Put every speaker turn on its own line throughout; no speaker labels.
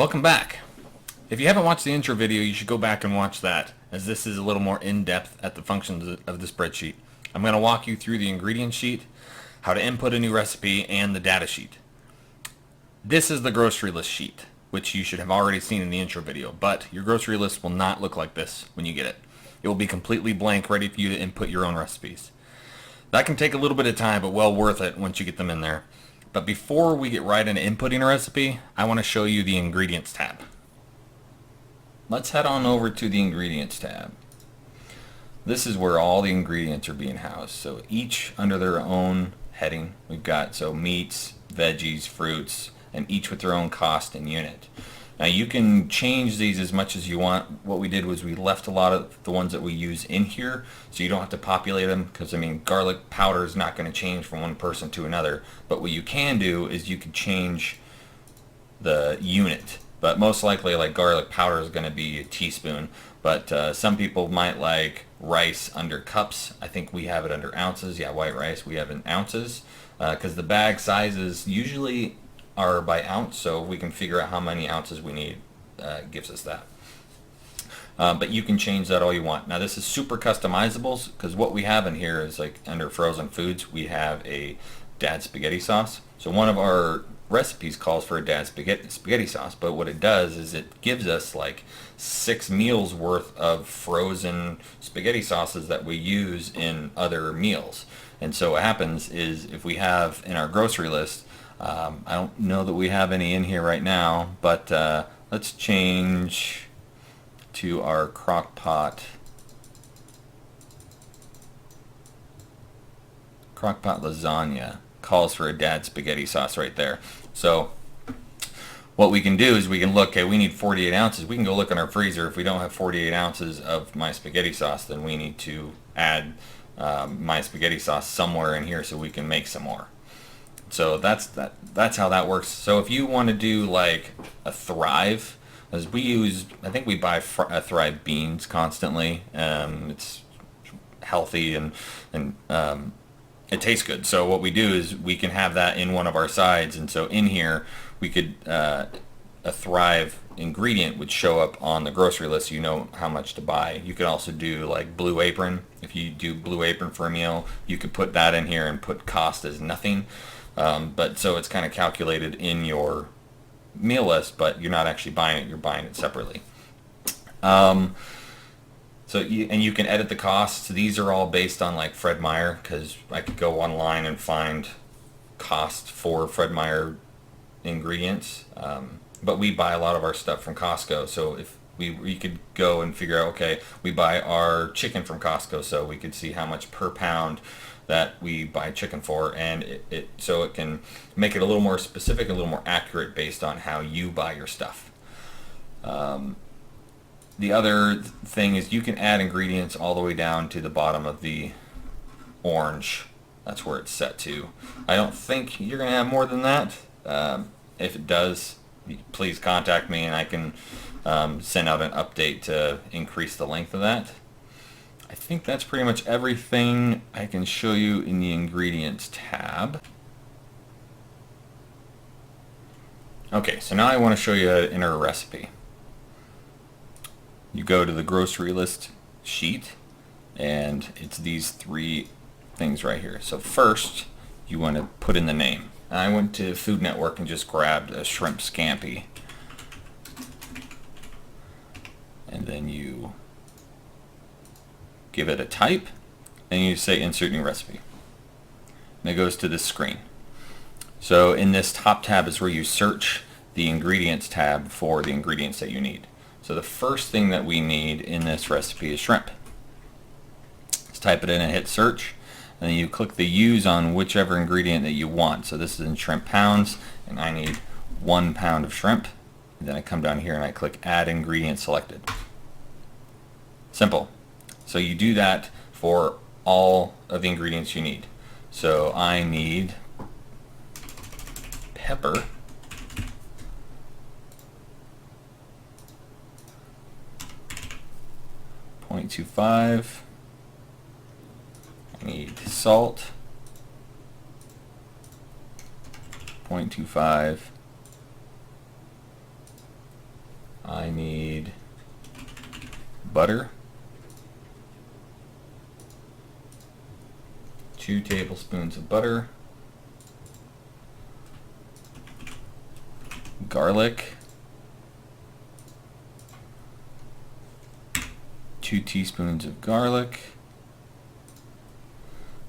Welcome back. If you haven't watched the intro video, you should go back and watch that, as this is a little more in-depth at the functions of the spreadsheet. I'm going to walk you through the ingredient sheet, how to input a new recipe, and the data sheet. This is the grocery list sheet, which you should have already seen in the intro video, but your grocery list will not look like this when you get it. It will be completely blank, ready for you to input your own recipes. That can take a little bit of time, but well worth it once you get them in there. But before we get right into inputting a recipe, I want to show you the Ingredients tab. Let's head on over to the Ingredients tab. This is where all the ingredients are being housed. So each under their own heading. We've got meats, veggies, fruits, and each with their own cost and unit. Now you can change these as much as you want. What we did was we left a lot of the ones that we use in here, so you don't have to populate them, because garlic powder is not going to change from one person to another. But what you can do is you can change the unit. But most likely, like, garlic powder is going to be a teaspoon. But some people might like rice under cups. I think we have it under ounces. Yeah, white rice, we have it in ounces, because the bag sizes usually are by ounce, so we can figure out how many ounces we need. Gives us that. But you can change that all you want. Now this is super customizable, because what we have in here is, like, under frozen foods, we have a Dad spaghetti sauce. So one of our recipes calls for a Dad spaghetti sauce, but what it does is it gives us like 6 meals worth of frozen spaghetti sauces that we use in other meals. And so what happens is, if we have in our grocery list, I don't know that we have any in here right now, but let's change to our crock pot lasagna. Calls for a Dad spaghetti sauce right there. So what we can do is we can look, okay, we need 48 ounces. We can go look in our freezer. If we don't have 48 ounces of my spaghetti sauce, then we need to add my spaghetti sauce somewhere in here so we can make some more. So that's how that works. So if you want to do like a Thrive, as we use, I think we buy Thrive beans constantly. It's healthy and it tastes good. So what we do is we can have that in one of our sides, and so in here we could a Thrive ingredient would show up on the grocery list, so you know how much to buy. You could also do like Blue Apron. If you do Blue Apron for a meal, you could put that in here and put cost as nothing. But so it's kind of calculated in your meal list, but you're not actually buying it, you're buying it separately. So you can edit the costs. These are all based on like Fred Meyer, because I could go online and find cost for Fred Meyer ingredients. But we buy a lot of our stuff from Costco, so if we could go and figure out, okay, we buy our chicken from Costco, so we could see how much per pound that we buy chicken for, and so it can make it a little more specific, a little more accurate based on how you buy your stuff. The other thing is you can add ingredients all the way down to the bottom of the orange. That's where it's set to. I don't think you're going to have more than that. If it does, please contact me and I can send out an update to increase the length of that. I think that's pretty much everything I can show you in the Ingredients tab. Okay, so now I want to show you how to enter a recipe. You go to the grocery list sheet, and it's these 3 things right here. So first, you want to put in the name. I went to Food Network and just grabbed a shrimp scampi. And then you give it a type, and you say insert new recipe. And it goes to this screen. So in this top tab is where you search the Ingredients tab for the ingredients that you need. So the first thing that we need in this recipe is shrimp. Let's type it in and hit search, and then you click the use on whichever ingredient that you want. So this is in shrimp pounds, and I need 1 pound of shrimp. And then I come down here and I click add ingredient selected. Simple. So you do that for all of the ingredients you need. So I need pepper, 0.25. I need salt, 0.25. butter, 2 tablespoons of butter, garlic, 2 teaspoons of garlic.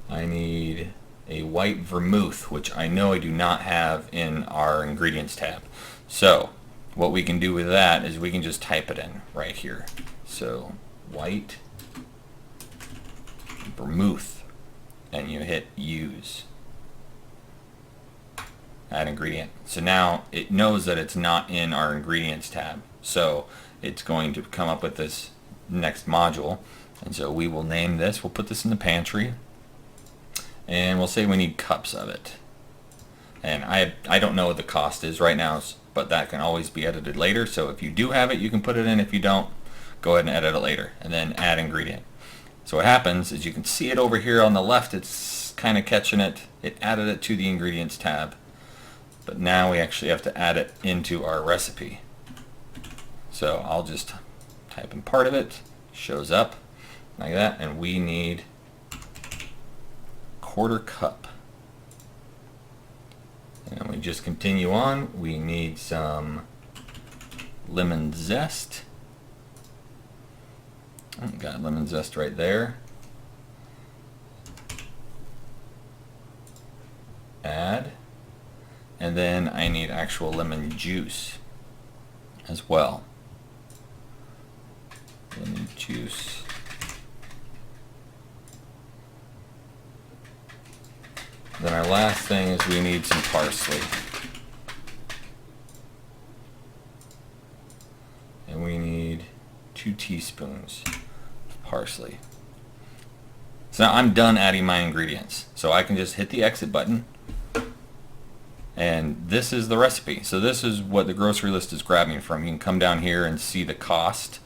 I need a white vermouth, which I know I do not have in our ingredients tab. So what we can do with that is we can just type it in right here. So white vermouth, and you hit use. Add ingredient. So now it knows that it's not in our ingredients tab. So it's going to come up with this next module. And so we will name this, we'll put this in the pantry, and we'll say we need cups of it. And I don't know what the cost is right now, but that can always be edited later. So if you do have it, you can put it in. If you don't, go ahead and edit it later, and then add ingredient. So what happens is you can see it over here on the left, it's kind of catching it. It added it to the ingredients tab. But now we actually have to add it into our recipe. So I'll just type in part of it, shows up like that, and we need 1/4 cup. And we just continue on. We need some lemon zest. Oh, got lemon zest right there. Add. And then I need actual lemon juice as well. Lemon juice. Then our last thing is we need some parsley. And we need 2 teaspoons of parsley. So now I'm done adding my ingredients. So I can just hit the exit button. And this is the recipe. So this is what the grocery list is grabbing from. You can come down here and see the cost.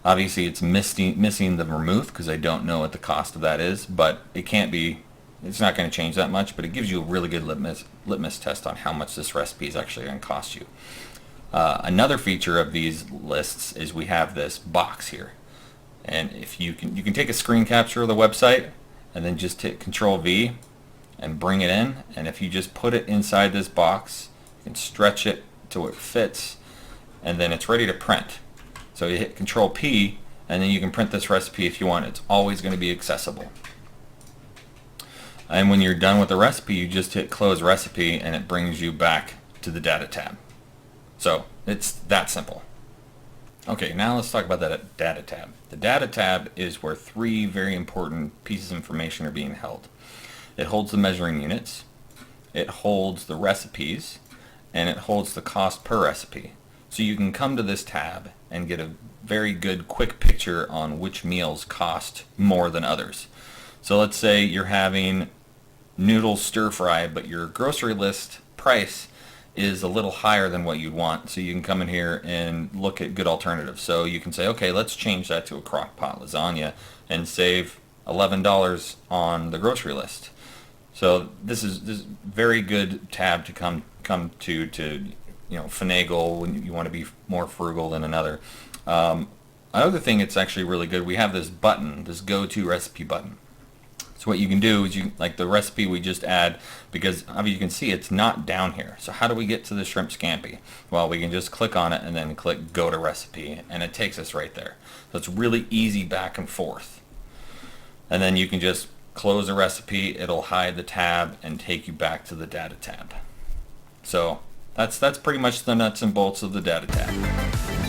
Obviously it's missing the vermouth because I don't know what the cost of that is, but it can't be, it's not going to change that much, but it gives you a really good litmus test on how much this recipe is actually going to cost you. Another feature of these lists is we have this box here. And if you can take a screen capture of the website and then just hit Control V and bring it in, and if you just put it inside this box, you can stretch it to it fits, and then it's ready to print. So you hit Control P, and then you can print this recipe if you want. It's always going to be accessible. And when you're done with the recipe, you just hit Close Recipe, and it brings you back to the Data tab. So it's that simple. Okay, now let's talk about that Data tab. The Data tab is where 3 very important pieces of information are being held. It holds the measuring units, it holds the recipes, and it holds the cost per recipe. So you can come to this tab and get a very good quick picture on which meals cost more than others. So let's say you're having noodle stir fry, but your grocery list price is a little higher than what you'd want. So you can come in here and look at good alternatives. So you can say, okay, let's change that to a crock pot lasagna and save $11 on the grocery list. So this is very good tab to come to finagle when you want to be more frugal than another. Another thing that's actually really good, we have this button, this go-to recipe button. So what you can do is like the recipe we just add, because you can see it's not down here. So how do we get to the shrimp scampi? Well, we can just click on it and then click go to recipe, and it takes us right there. So it's really easy back and forth. And then you can just close the recipe, it'll hide the tab and take you back to the Data tab. So that's pretty much the nuts and bolts of the Data tab.